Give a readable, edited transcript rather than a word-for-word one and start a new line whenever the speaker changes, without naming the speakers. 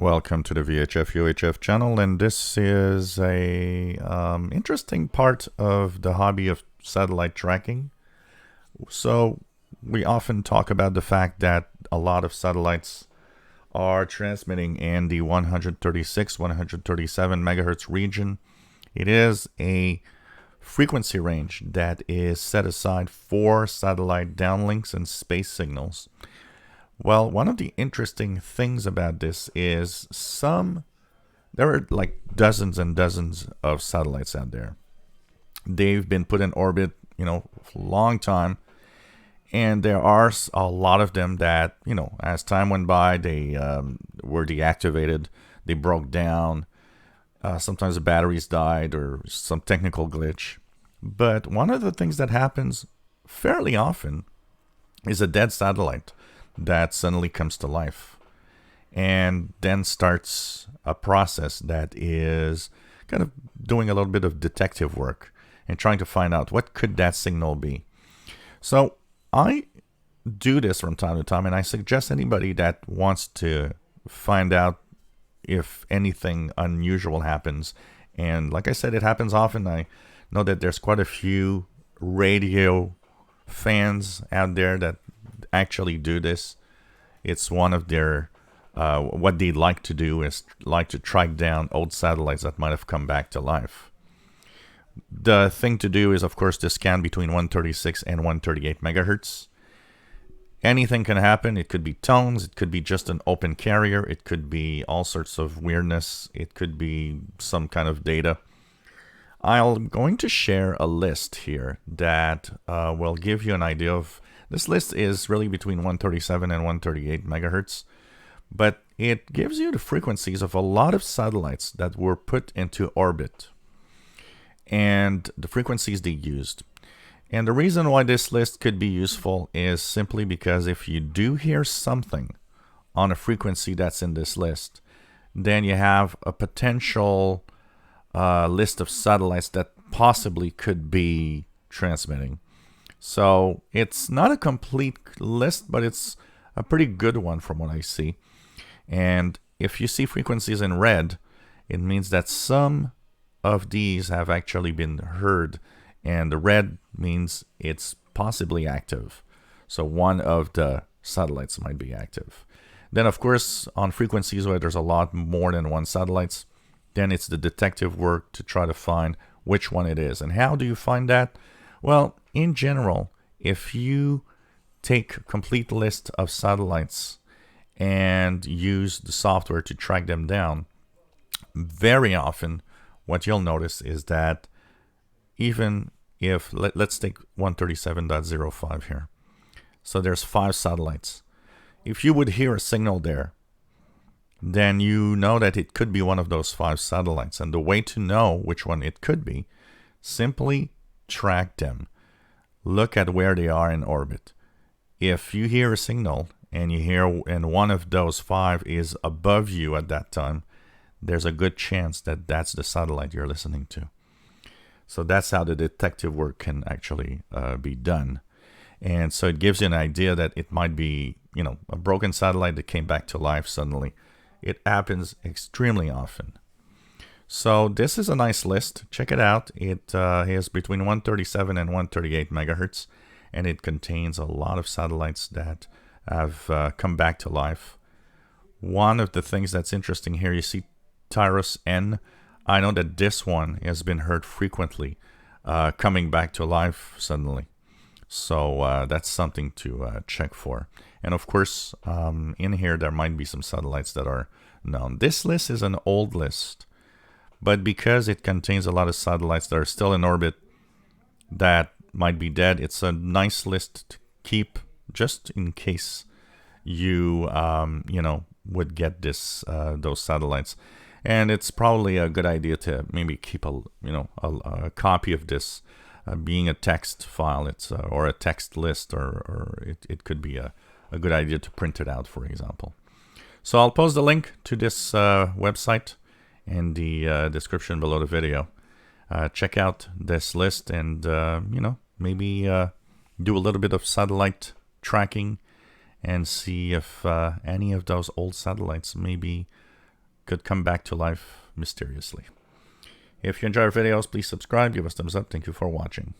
Welcome to the VHF UHF channel, and this is a interesting part of the hobby of satellite tracking. So we often talk about the fact that a lot of satellites are transmitting in the 136, 137 megahertz region. It is a frequency range that is set aside for satellite downlinks and space signals. Well, one of the interesting things about this is there are like dozens and dozens of satellites out there. They've been put in orbit, for a long time. And there are a lot of them that, as time went by, they were deactivated, they broke down. Sometimes the batteries died or some technical glitch. But one of the things that happens fairly often is a dead satellite that suddenly comes to life and then starts a process that is kind of doing a little bit of detective work and trying to find out what could that signal be. So I do this from time to time, and I suggest anybody that wants to find out if anything unusual happens. And like I said, it happens often. I know that there's quite a few radio fans out there that actually do this. It's one of their what they like to do is like to track down old satellites that might have come back to life. The thing to do is, of course, to scan between 136 and 138 megahertz. Anything can happen. It could be tones. It could be just an open carrier. It could be all sorts of weirdness. It could be some kind of data. I'm going to share a list here that will give you an idea of. This list is really between 137 and 138 megahertz, but it gives you the frequencies of a lot of satellites that were put into orbit and the frequencies they used. And the reason why this list could be useful is simply because if you do hear something on a frequency that's in this list, then you have a potential list of satellites that possibly could be transmitting. So it's not a complete list, but it's a pretty good one from what I see. And if you see frequencies in red, it means that some of these have actually been heard. And the red means it's possibly active. So one of the satellites might be active. Then, of course, on frequencies where there's a lot more than one satellites, then it's the detective work to try to find which one it is. And how do you find that? Well, in general, if you take a complete list of satellites and use the software to track them down, very often what you'll notice is that even if, let's take 137.05 here. So there's 5 satellites. If you would hear a signal there, then you know that it could be one of those 5 satellites. And the way to know which one it could be, simply track them. Look at where they are in orbit. If you hear a signal and one of those 5 is above you at that time, there's a good chance that that's the satellite you're listening to. So that's how the detective work can actually be done. And so it gives you an idea that it might be, a broken satellite that came back to life suddenly. It happens extremely often. So this is a nice list. Check it out. It is between 137 and 138 megahertz, and it contains a lot of satellites that have come back to life. One of the things that's interesting here, you see Taurus N. I know that this one has been heard frequently coming back to life suddenly. So that's something to check for. And of course, in here, there might be some satellites that are known. This list is an old list, but because it contains a lot of satellites that are still in orbit that might be dead, it's a nice list to keep just in case you, would get those satellites. And it's probably a good idea to maybe keep a copy of this being a text file, or a text list, or it could be a good idea to print it out, for example. So I'll post the link to this website in the description below the video. Check out this list and, maybe do a little bit of satellite tracking and see if any of those old satellites maybe could come back to life mysteriously. If you enjoy our videos, please subscribe, give us thumbs up. Thank you for watching.